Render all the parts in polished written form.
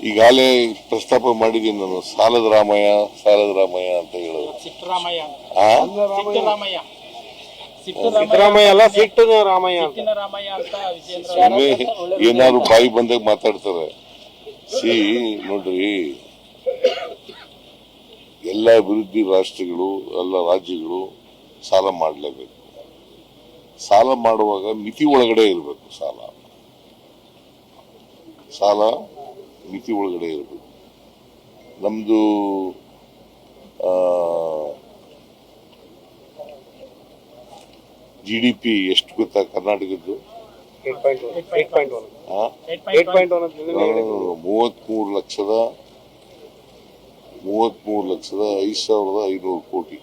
ಈಗಾಗಲೇ ಪ್ರಸ್ತಾಪ ಮಾಡಿದ್ದೀನಿ ನಾನು, ಸಾಲದ ರಾಮಯ್ಯ ಅಂತ ಹೇಳೋದು. ಏನಾದ್ರು ಬಾಯಿ ಬಂದಾಗ ಮಾತಾಡ್ತಾರೆ. ನೋಡ್ರಿ, ಎಲ್ಲ ಅಭಿವೃದ್ಧಿ ರಾಷ್ಟ್ರಗಳು, ಎಲ್ಲ ರಾಜ್ಯಗಳು ಸಾಲ ಮಾಡಲೇಬೇಕು. ಸಾಲ ಮಾಡುವಾಗ ಮಿತಿ ಒಳಗಡೆ ಇರಬೇಕು. ಸಾಲ ಮಿತಿ ಒಳಗಡೆ ಇರಬೇಕು. ನಮ್ದು GDP ಎಷ್ಟು ಗೊತ್ತಾ ಕರ್ನಾಟಕದ್ದು? 33,05,500 ಕೋಟಿ.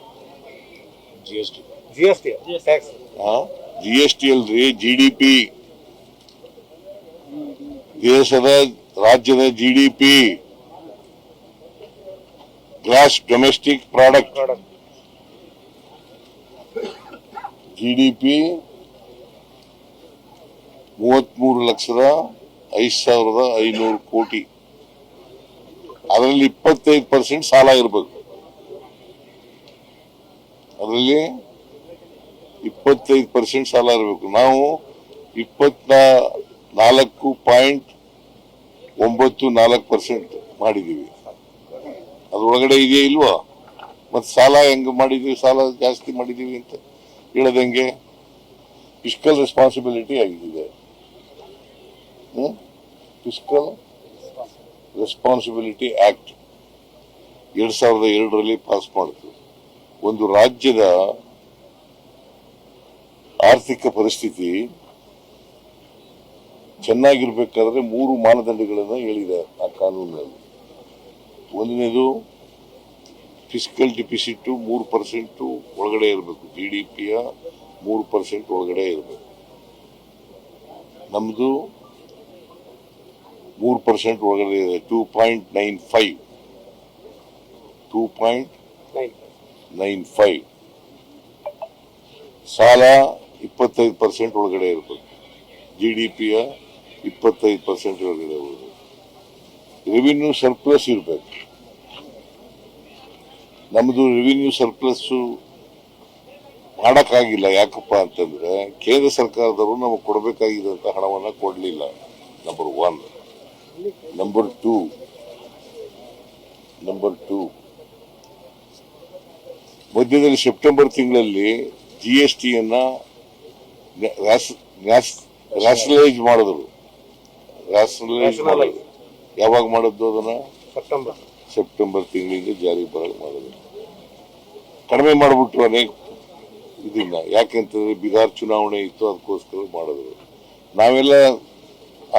GST ಅಲ್ರಿ, GDP. ರಾಜ್ಯದ GDP, gross domestic product. GDP 33,05,500 ಕೋಟಿ. ಅದರಲ್ಲಿ 25% ಸಾಲ ಇರಬೇಕು. ಅದರಲ್ಲಿ 25% ಸಾಲ ಇರಬೇಕು. ನಾವು 24.94% ಮಾಡಿದೀವಿ. ಅದ್ರೊಳಗಡೆ ಇದೆಯಾ ಇಲ್ವಾ? ಮತ್ತೆ ಸಾಲ ಹೆಂಗ್ ಮಾಡಿದೀವಿ, ಸಾಲ ಜಾಸ್ತಿ ಮಾಡಿದೀವಿ ಅಂತ ಹೇಳದಂಗೆ? ಫಿಸ್ಕಲ್ ರೆಸ್ಪಾನ್ಸಿಬಿಲಿಟಿ ಆಗಿದೆ. ಫಿಸ್ಕಲ್ ರೆಸ್ಪಾನ್ಸಿಬಿಲಿಟಿ ಆಕ್ಟ್ 2002ರಲ್ಲಿ ಪಾಸ್ ಮಾಡಿತು. ಒಂದು ರಾಜ್ಯದ ಆರ್ಥಿಕ ಪರಿಸ್ಥಿತಿ ಚೆನ್ನಾಗಿರ್ಬೇಕಾದ್ರೆ 3 ಮಾನದಂಡಗಳನ್ನು ಹೇಳಿದೆ ಆ ಕಾನೂನಿನಲ್ಲಿ. ಒಂದನೇದು ಫಿಸ್ಕಲ್ ಡಿಫಿಸಿಟ್ 3% ಒಳಗಡೆ ಇರಬೇಕು. GDPಯ 3% ಒಳಗಡೆ ಇರಬೇಕು. ನಮ್ದು 3% ಒಳಗಡೆ ಇದೆ. 2.95. ಸಾಲ 25% ಒಳಗಡೆ ಇರಬೇಕು. GDPಯ 25% ಒಳಗಡೆ ಇರಬೇಕು. ರೆವಿನ್ಯೂ ಸರ್ಪ್ಲಸ್ ಇರಬೇಕು. ನಮ್ದು ರೆವಿನ್ಯೂ ಸರ್ಪ್ಲಸ್ ಮಾಡಕ್ಕಾಗಿಲ್ಲ. ಯಾಕಪ್ಪ ಅಂತಂದ್ರೆ ಕೇಂದ್ರ ಸರ್ಕಾರದವರು ನಮಗೆ ಕೊಡಬೇಕಾಗಿದ್ದಂತ ಹಣವನ್ನ ಕೊಡಲಿಲ್ಲ. ನಂಬರ್ 1. ನಂಬರ್ 2, ಮಧ್ಯದಲ್ಲಿ ಸೆಪ್ಟೆಂಬರ್ ತಿಂಗಳಲ್ಲಿ GSTಯನ್ನ ರ್ಯಾಷನಲೈಸ್ ಮಾಡಿದ್ರು. ಯಾವಾಗ ಮಾಡಿದ್ದು? ಅದನ್ನ ಸೆಪ್ಟೆಂಬರ್ ತಿಂಗಳಿಂದ ಜಾರಿ ಮಾಡಿದ್ರು. ಕಡಿಮೆ ಮಾಡಿಬಿಟ್ರು ಅನೇಕ ಇದನ್ನ. ಯಾಕೆಂತಂದ್ರೆ ಬಿಹಾರ್ ಚುನಾವಣೆ ಇತ್ತು, ಅದಕ್ಕೋಸ್ಕರ ಮಾಡಿದ್ರು. ನಾವೆಲ್ಲ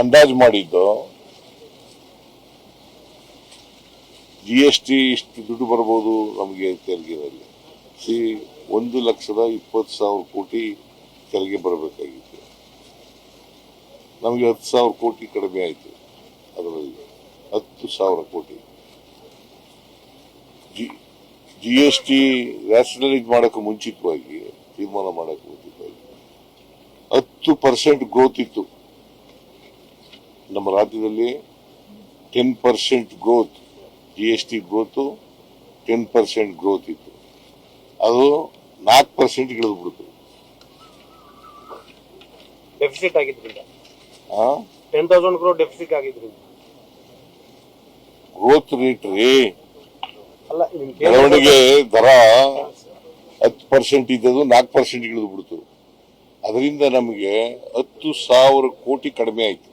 ಅಂದಾಜು ಮಾಡಿದ್ದು GST ಇಷ್ಟು ದುಡ್ಡು ಬರ್ಬೋದು ನಮಗೆ ತೆರಿಗೆನಲ್ಲಿ. 1,20,000 ಕೋಟಿ ತೆರಿಗೆ ಬರಬೇಕಾಗಿತ್ತು. ನಮಗೆ 10,000 ಕೋಟಿ ಕಡಿಮೆ ಆಯಿತು. ಅದರಲ್ಲಿ 10,000 ಕೋಟಿ. GST ರ್ಯಾಷನಲೈಸ್ ಮಾಡಕ್ಕೆ ಮುಂಚಿತವಾಗಿ, ತೀರ್ಮಾನ ಮಾಡಕ್ಕೆ ಮುಂಚಿತವಾಗಿ 10% ಗ್ರೋತ್ ಇತ್ತು ನಮ್ಮ ರಾಜ್ಯದಲ್ಲಿ. 10% ಗ್ರೋತ್, GST ಗ್ರೋತ್ 10% ಗ್ರೋತ್ ಇತ್ತು. ಅದು 4% ಇಳಿದು ಬಿಡ್ತು. ಡೆಫಿಸಿಟ್ ಆಗಿದ್ರಿಂದ 10,000 crore ಡೆಫಿಸಿಟ್ ಆಗಿದ್ರಿಂದ ಗ್ರೋತ್ ರೇಟ್ ರೀ. ಬೆಳವಣಿಗೆ ದರ 10% ಇದ್ದದು 4% ಇಳಿದು ಬಿಡ್ತು. ಅದರಿಂದ ನಮಗೆ 10,000 ಕೋಟಿ ಕಡಿಮೆ ಆಯ್ತು.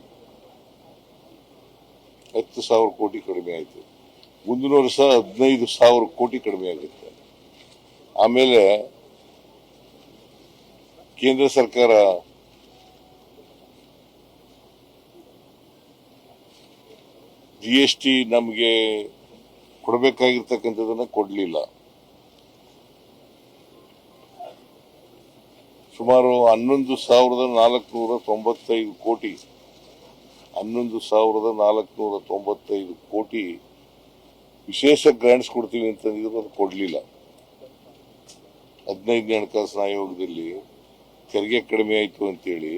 10,000 ಕೋಟಿ ಕಡಿಮೆ ಆಯ್ತು. ಮುಂದಿನ ವರ್ಷ 15,000 ಕೋಟಿ ಕಡಿಮೆ ಆಗುತ್ತೆ. ಆಮೇಲೆ ಕೇಂದ್ರ ಸರ್ಕಾರ GST ನಮಗೆ ಕೊಡಬೇಕಾಗಿರ್ತಕ್ಕಂಥದನ್ನ ಕೊಡಲಿಲ್ಲ. ಸುಮಾರು 11,495 ಕೋಟಿ 11,495 ಕೋಟಿ ವಿಶೇಷ ಗ್ರಾಂಟ್ಸ್ ಕೊಡ್ತೀವಿ ಅಂತಂದಿದ್ರು. ಅದು ಕೊಡಲಿಲ್ಲ. 15ನೇ ಹಣಕಾಸಿನ ಆಯೋಗದಲ್ಲಿ ತೆರಿಗೆ ಕಡಿಮೆ ಆಯಿತು ಅಂತೇಳಿ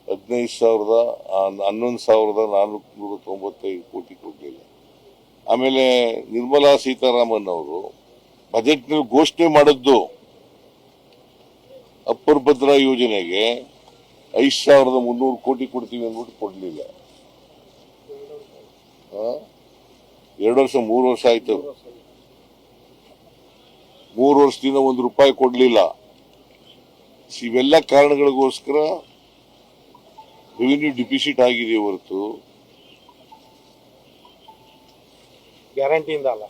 11,495 ಕೋಟಿ ಕೊಡಲಿಲ್ಲ. ಆಮೇಲೆ ನಿರ್ಮಲಾ ಸೀತಾರಾಮನ್ ಅವರು ಬಜೆಟ್ನಲ್ಲಿ ಘೋಷಣೆ ಮಾಡಿದ್ದು ಅಪ್ಪರ್ ಭದ್ರಾ ಯೋಜನೆಗೆ 5,300 ಕೋಟಿ ಕೊಡ್ತೀವಿ ಅಂದ್ಬಿಟ್ಟು ಕೊಡ್ಲಿಲ್ಲ. 2 ವರ್ಷ 3 ವರ್ಷ ಆಯ್ತು. 3 ವರ್ಷದಿಂದ ₹1 ಕೊಡ್ಲಿಲ್ಲ. ಇವೆಲ್ಲ ಕಾರಣಗಳಿಗೋಸ್ಕರ ರೆವಿನ್ಯೂ ಡಿಫಿಸಿಟ್ ಆಗಿದೆ ಹೊರತು ಗ್ಯಾರಂಟಿಯಿಂದ ಅಲ್ಲ.